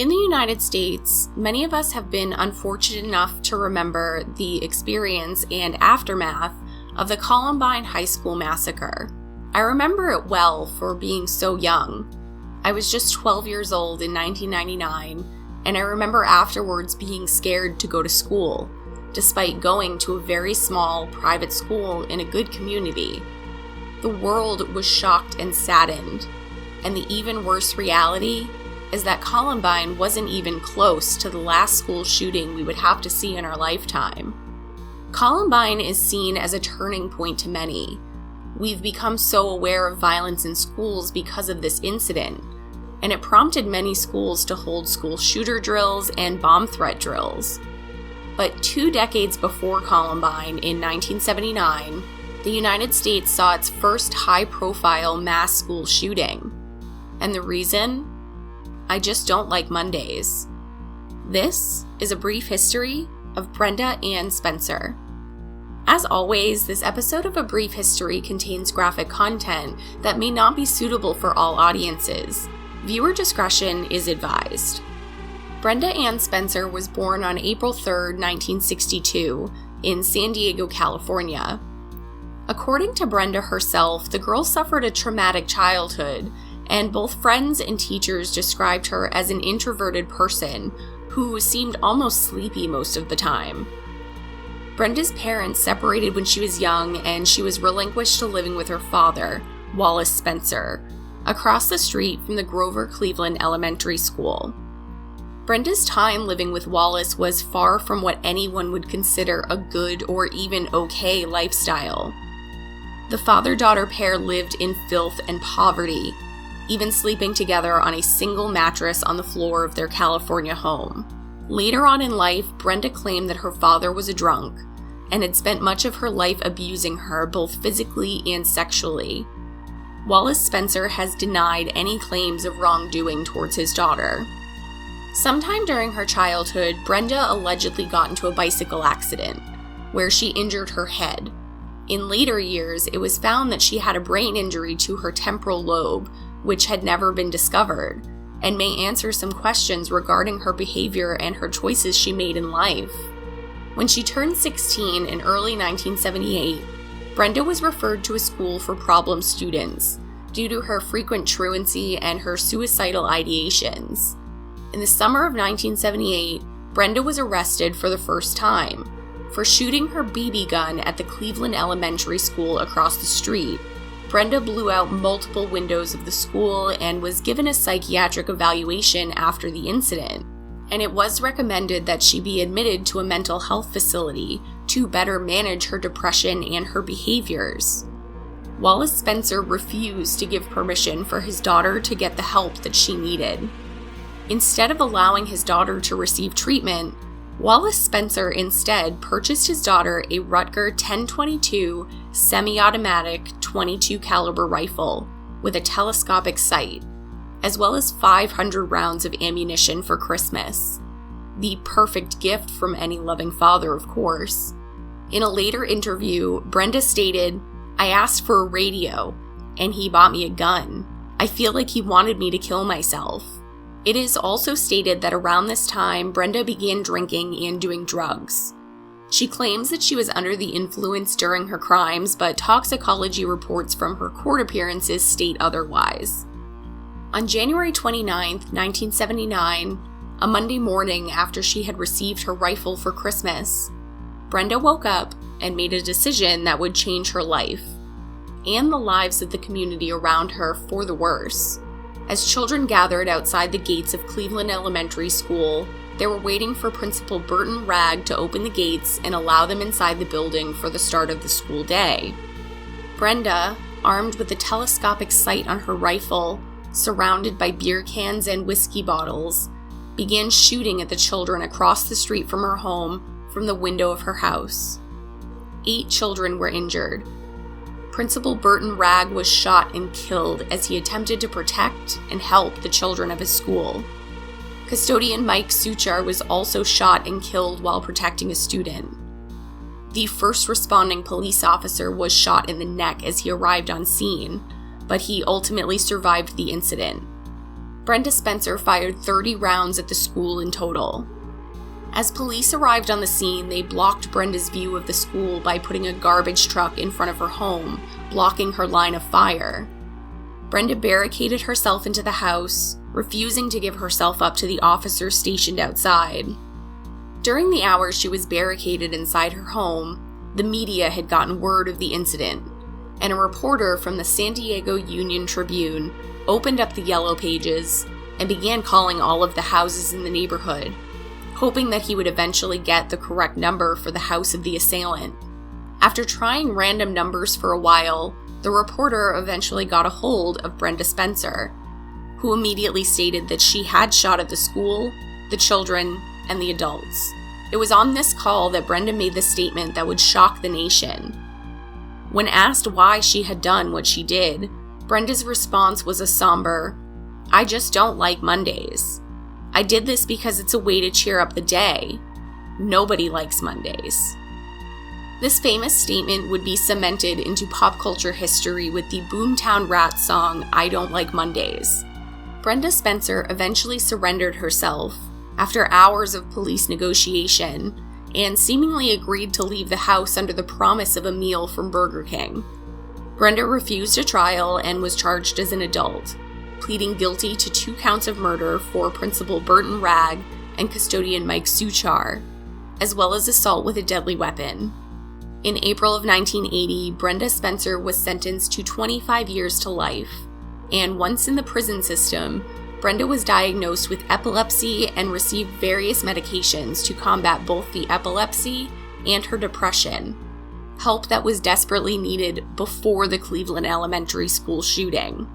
In the United States, many of us have been unfortunate enough to remember the experience and aftermath of the Columbine High School massacre. I remember it well for being so young. I was just 12 years old in 1999, and I remember afterwards being scared to go to school, despite going to a very small private school in a good community. The world was shocked and saddened, and the even worse reality is that Columbine wasn't even close to the last school shooting we would have to see in our lifetime. Columbine is seen as a turning point to many. We've become so aware of violence in schools because of this incident, and it prompted many schools to hold school shooter drills and bomb threat drills. But 2 decades before Columbine, in 1979, the United States saw its first high-profile mass school shooting. And the reason? I just don't like Mondays. This is a brief history of Brenda Ann Spencer. As always, this episode of A Brief History contains graphic content that may not be suitable for all audiences. Viewer discretion is advised. Brenda Ann Spencer was born on April 3, 1962, in San Diego, California. According to Brenda herself, the girl suffered a traumatic childhood, and both friends and teachers described her as an introverted person who seemed almost sleepy most of the time. Brenda's parents separated when she was young, and she was relinquished to living with her father, Wallace Spencer, across the street from the Grover Cleveland Elementary School. Brenda's time living with Wallace was far from what anyone would consider a good or even okay lifestyle. The father-daughter pair lived in filth and poverty, even sleeping together on a single mattress on the floor of their California home. Later on in life, Brenda claimed that her father was a drunk and had spent much of her life abusing her both physically and sexually. Wallace Spencer has denied any claims of wrongdoing towards his daughter. Sometime during her childhood, Brenda allegedly got into a bicycle accident, where she injured her head. In later years, it was found that she had a brain injury to her temporal lobe, which had never been discovered, and may answer some questions regarding her behavior and her choices she made in life. When she turned 16 in early 1978, Brenda was referred to a school for problem students due to her frequent truancy and her suicidal ideations. In the summer of 1978, Brenda was arrested for the first time for shooting her BB gun at the Cleveland Elementary School across the street. Brenda blew out multiple windows of the school and was given a psychiatric evaluation after the incident, and it was recommended that she be admitted to a mental health facility to better manage her depression and her behaviors. Wallace Spencer refused to give permission for his daughter to get the help that she needed. Instead of allowing his daughter to receive treatment, Wallace Spencer instead purchased his daughter a Ruger 1022 semi-automatic .22 caliber rifle with a telescopic sight, as well as 500 rounds of ammunition for Christmas. The perfect gift from any loving father, of course. In a later interview, Brenda stated, "I asked for a radio, and he bought me a gun. I feel like he wanted me to kill myself." It is also stated that around this time, Brenda began drinking and doing drugs. She claims that she was under the influence during her crimes, but toxicology reports from her court appearances state otherwise. On January 29, 1979, a Monday morning after she had received her rifle for Christmas, Brenda woke up and made a decision that would change her life, and the lives of the community around her for the worse. As children gathered outside the gates of Cleveland Elementary School, they were waiting for Principal Burton Ragg to open the gates and allow them inside the building for the start of the school day. Brenda, armed with a telescopic sight on her rifle, surrounded by beer cans and whiskey bottles, began shooting at the children across the street from her home from the window of her house. 8 children were injured. Principal Burton Ragg was shot and killed as he attempted to protect and help the children of his school. Custodian Mike Suchar was also shot and killed while protecting a student. The first responding police officer was shot in the neck as he arrived on scene, but he ultimately survived the incident. Brenda Spencer fired 30 rounds at the school in total. As police arrived on the scene, they blocked Brenda's view of the school by putting a garbage truck in front of her home, blocking her line of fire. Brenda barricaded herself into the house, refusing to give herself up to the officers stationed outside. During the hours she was barricaded inside her home, the media had gotten word of the incident, and a reporter from the San Diego Union Tribune opened up the yellow pages and began calling all of the houses in the neighborhood, hoping that he would eventually get the correct number for the house of the assailant. After trying random numbers for a while, the reporter eventually got a hold of Brenda Spencer, who immediately stated that she had shot at the school, the children, and the adults. It was on this call that Brenda made the statement that would shock the nation. When asked why she had done what she did, Brenda's response was a somber, "I just don't like Mondays. I did this because it's a way to cheer up the day. Nobody likes Mondays." This famous statement would be cemented into pop culture history with the Boomtown Rats song, "I Don't Like Mondays." Brenda Spencer eventually surrendered herself after hours of police negotiation and seemingly agreed to leave the house under the promise of a meal from Burger King. Brenda refused a trial and was charged as an adult, pleading guilty to 2 counts of murder for Principal Burton Ragg and custodian Mike Suchar, as well as assault with a deadly weapon. In April of 1980, Brenda Spencer was sentenced to 25 years to life, and once in the prison system, Brenda was diagnosed with epilepsy and received various medications to combat both the epilepsy and her depression, help that was desperately needed before the Cleveland Elementary School shooting.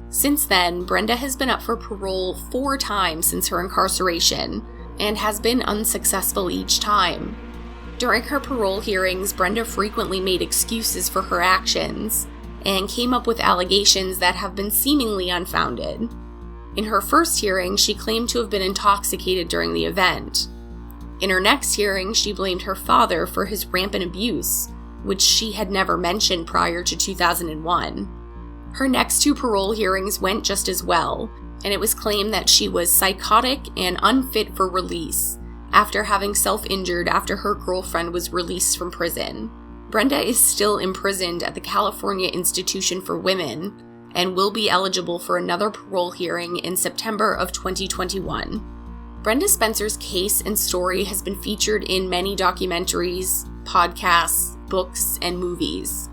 Since then, Brenda has been up for parole 4 times since her incarceration and has been unsuccessful each time. During her parole hearings, Brenda frequently made excuses for her actions and came up with allegations that have been seemingly unfounded. In her first hearing, she claimed to have been intoxicated during the event. In her next hearing, she blamed her father for his rampant abuse, which she had never mentioned prior to 2001. Her next 2 parole hearings went just as well, and it was claimed that she was psychotic and unfit for release after having self-injured after her girlfriend was released from prison. Brenda is still imprisoned at the California Institution for Women and will be eligible for another parole hearing in September of 2021. Brenda Spencer's case and story has been featured in many documentaries, podcasts, books, and movies.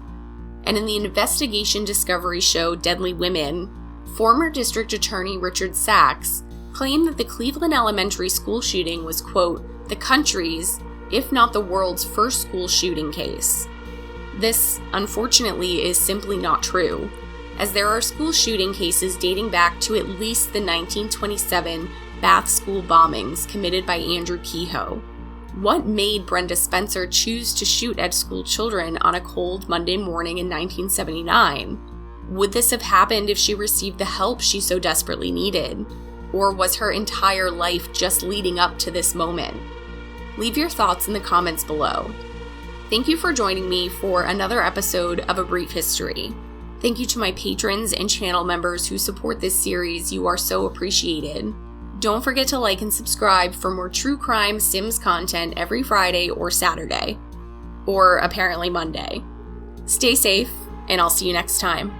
And in the investigation discovery show Deadly Women, former District Attorney Richard Sachs claimed that the Cleveland Elementary School shooting was, quote, the country's, if not the world's first school shooting case. This, unfortunately, is simply not true, as there are school shooting cases dating back to at least the 1927 Bath School bombings committed by Andrew Kehoe. What made Brenda Spencer choose to shoot at school children on a cold Monday morning in 1979? Would this have happened if she received the help she so desperately needed? Or was her entire life just leading up to this moment? Leave your thoughts in the comments below. Thank you for joining me for another episode of A Brief History. Thank you to my patrons and channel members who support this series. You are so appreciated. Don't forget to like and subscribe for more true crime Sims content every Friday or Saturday. Or apparently Monday. Stay safe, and I'll see you next time.